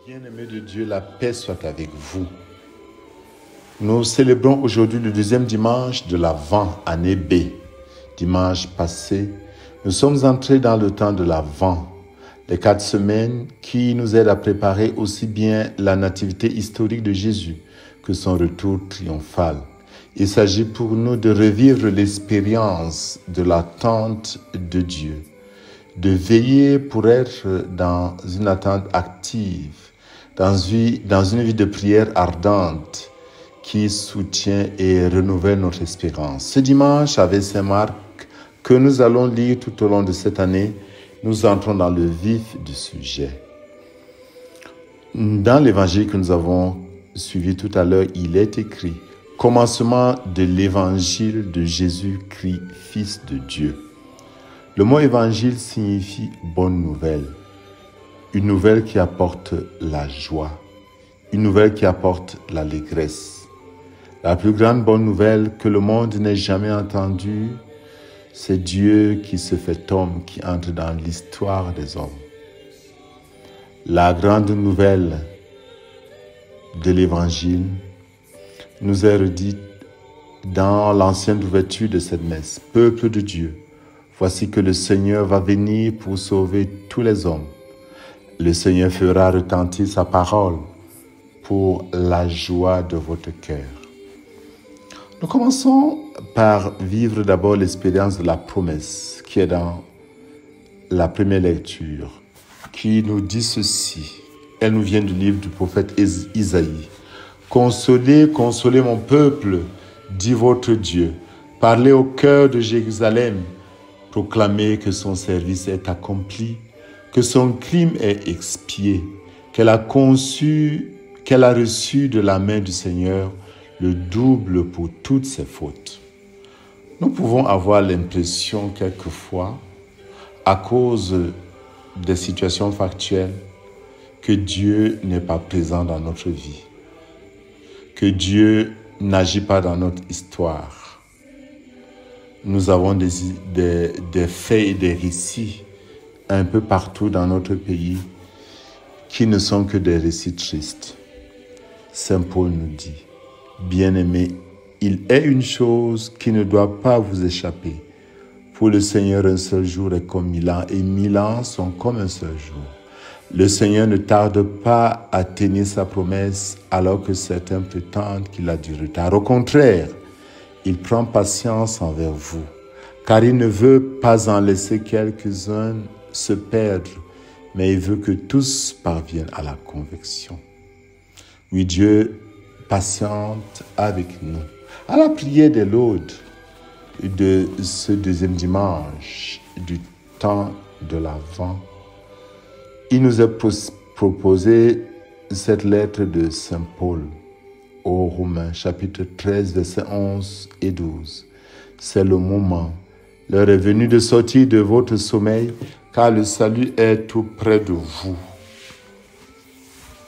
Bien-aimés de Dieu, la paix soit avec vous. Nous célébrons aujourd'hui le deuxième dimanche de l'Avent, année B. Dimanche passé, nous sommes entrés dans le temps de l'Avent, les 4 semaines qui nous aident à préparer aussi bien la nativité historique de Jésus que son retour triomphal. Il s'agit pour nous de revivre l'expérience de l'attente de Dieu, de veiller pour être dans une attente active, dans une vie de prière ardente qui soutient et renouvelle notre espérance. Ce dimanche, avec Saint Marc, que nous allons lire tout au long de cette année, nous entrons dans le vif du sujet. Dans l'évangile que nous avons suivi tout à l'heure, il est écrit « Commencement de l'évangile de Jésus-Christ, Fils de Dieu ». Le mot évangile signifie bonne nouvelle, une nouvelle qui apporte la joie, une nouvelle qui apporte l'allégresse. La plus grande bonne nouvelle que le monde n'ait jamais entendue, c'est Dieu qui se fait homme, qui entre dans l'histoire des hommes. La grande nouvelle de l'évangile nous est redite dans l'ancienne ouverture de cette messe. Peuple de Dieu, voici que le Seigneur va venir pour sauver tous les hommes. Le Seigneur fera retentir sa parole pour la joie de votre cœur. Nous commençons par vivre d'abord l'expérience de la promesse qui est dans la première lecture, qui nous dit ceci. Elle nous vient du livre du prophète Isaïe. « Consolez, consolez mon peuple, dit votre Dieu. Parlez au cœur de Jérusalem. Proclamez que son service est accompli, que son crime est expié, qu'elle a reçu de la main du Seigneur le double pour toutes ses fautes. » Nous pouvons avoir l'impression quelquefois, à cause des situations factuelles, que Dieu n'est pas présent dans notre vie, que Dieu n'agit pas dans notre histoire. Nous avons des faits et des récits un peu partout dans notre pays qui ne sont que des récits tristes. Saint Paul nous dit, « Bien-aimés, il est une chose qui ne doit pas vous échapper. Pour le Seigneur, un seul jour est comme 1000 ans, et 1000 ans sont comme un seul jour. Le Seigneur ne tarde pas à tenir sa promesse, alors que certains prétendent qu'il a du retard. Au contraire, il prend patience envers vous, car il ne veut pas en laisser quelques-uns se perdre, mais il veut que tous parviennent à la conviction. » Oui, Dieu patiente avec nous. À la prière des laudes de ce deuxième dimanche du temps de l'Avent, il nous est proposé cette lettre de Saint Paul aux Romains, chapitre 13, versets 11 et 12. C'est le moment. L'heure est venue de sortir de votre sommeil, car le salut est tout près de vous.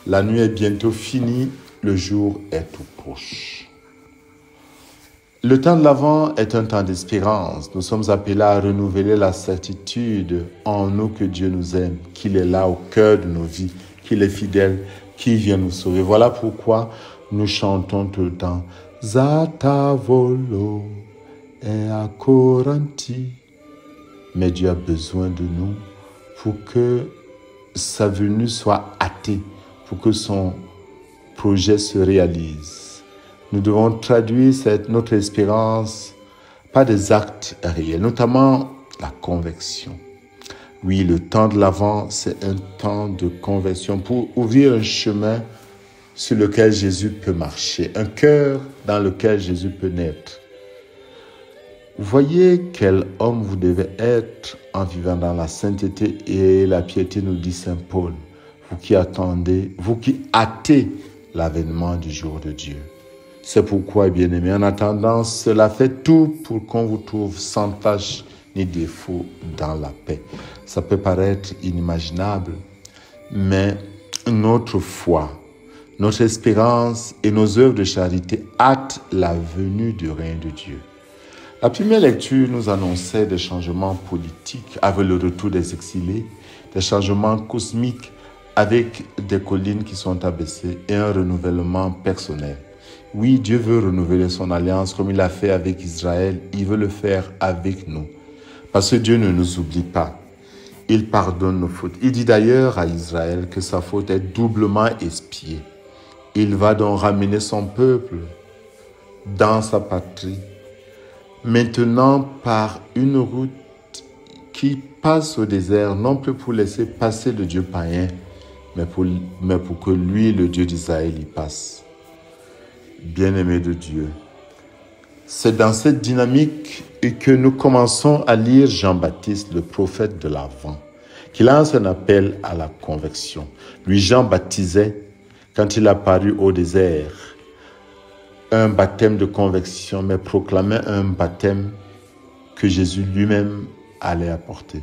La nuit est bientôt finie, le jour est tout proche. Le temps de l'Avent est un temps d'espérance. Nous sommes appelés à renouveler la certitude en nous que Dieu nous aime, qu'il est là au cœur de nos vies, qu'il est fidèle, qu'il vient nous sauver. Voilà pourquoi nous chantons tout le temps « Zata volo e accoranti ». Mais Dieu a besoin de nous pour que sa venue soit hâtée, pour que son projet se réalise. Nous devons traduire notre espérance par des actes réels, notamment la conversion. Oui, le temps de l'Avent, c'est un temps de conversion pour ouvrir un chemin sur lequel Jésus peut marcher, un cœur dans lequel Jésus peut naître. Voyez quel homme vous devez être en vivant dans la sainteté et la piété, nous dit Saint Paul, vous qui attendez, vous qui hâtez l'avènement du jour de Dieu. C'est pourquoi, bien-aimés, en attendant, cela fait tout pour qu'on vous trouve sans tache ni défaut dans la paix. Ça peut paraître inimaginable, mais notre foi, notre espérance et nos œuvres de charité hâtent la venue du règne de Dieu. La première lecture nous annonçait des changements politiques avec le retour des exilés, des changements cosmiques avec des collines qui sont abaissées et un renouvellement personnel. Oui, Dieu veut renouveler son alliance comme il l'a fait avec Israël. Il veut le faire avec nous. Parce que Dieu ne nous oublie pas. Il pardonne nos fautes. Il dit d'ailleurs à Israël que sa faute est doublement expiée. Il va donc ramener son peuple dans sa patrie. Maintenant, par une route qui passe au désert, non plus pour laisser passer le Dieu païen, mais pour que lui, le Dieu d'Israël, y passe. Bien-aimé de Dieu, c'est dans cette dynamique que nous commençons à lire Jean-Baptiste, le prophète de l'Avent, qui lance un appel à la conversion. Lui, Jean baptisait, quand il apparut au désert, un baptême de conversion, mais proclamait un baptême que Jésus lui-même allait apporter.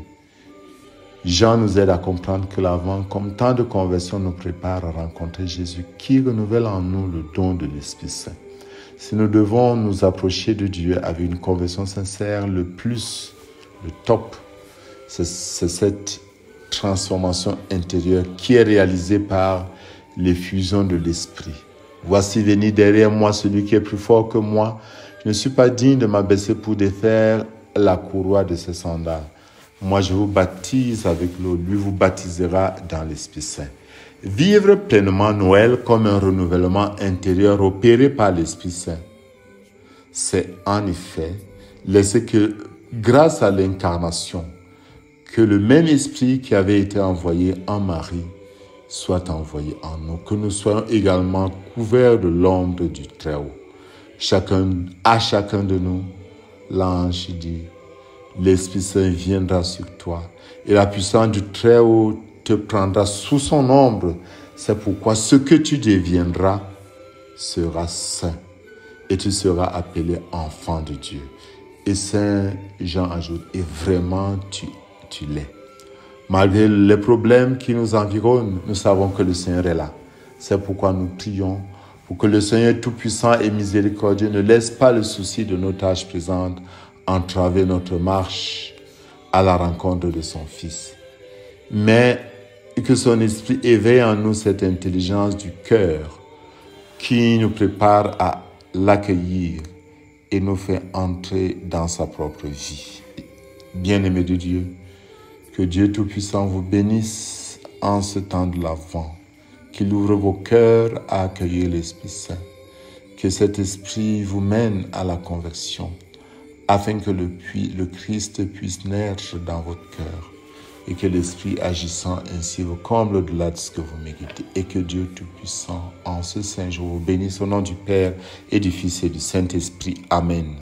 Jean nous aide à comprendre que l'Avent, comme tant de conversions, nous prépare à rencontrer Jésus qui renouvelle en nous le don de l'Esprit Saint. Si nous devons nous approcher de Dieu avec une conversion sincère, le top, c'est cette transformation intérieure qui est réalisée par l'effusion de l'Esprit. Voici venir derrière moi celui qui est plus fort que moi. Je ne suis pas digne de m'abaisser pour défaire la courroie de ses sandales. Moi, je vous baptise avec l'eau. Lui vous baptisera dans l'Esprit Saint. Vivre pleinement Noël comme un renouvellement intérieur opéré par l'Esprit Saint, c'est en effet laisser que, grâce à l'incarnation, que le même Esprit qui avait été envoyé en Marie soit envoyé en nous, que nous soyons également couverts de l'ombre du Très-Haut. À chacun de nous, l'ange dit, l'Esprit Saint viendra sur toi et la puissance du Très-Haut te prendra sous son ombre. C'est pourquoi ce que tu deviendras sera saint et tu seras appelé enfant de Dieu. Et Saint Jean ajoute, et vraiment tu l'es. Malgré les problèmes qui nous environnent, nous savons que le Seigneur est là. C'est pourquoi nous prions pour que le Seigneur tout-puissant et miséricordieux ne laisse pas le souci de nos tâches présentes entraver notre marche à la rencontre de son Fils. Mais que son esprit éveille en nous cette intelligence du cœur qui nous prépare à l'accueillir et nous fait entrer dans sa propre vie. Bien-aimés de Dieu, que Dieu Tout-Puissant vous bénisse en ce temps de l'Avent, qu'il ouvre vos cœurs à accueillir l'Esprit Saint, que cet Esprit vous mène à la conversion, afin que le Christ puisse naître dans votre cœur et que l'Esprit agissant ainsi vous comble au-delà de ce que vous méritez et que Dieu Tout-Puissant, en ce saint jour, vous bénisse au nom du Père et du Fils et du Saint-Esprit. Amen.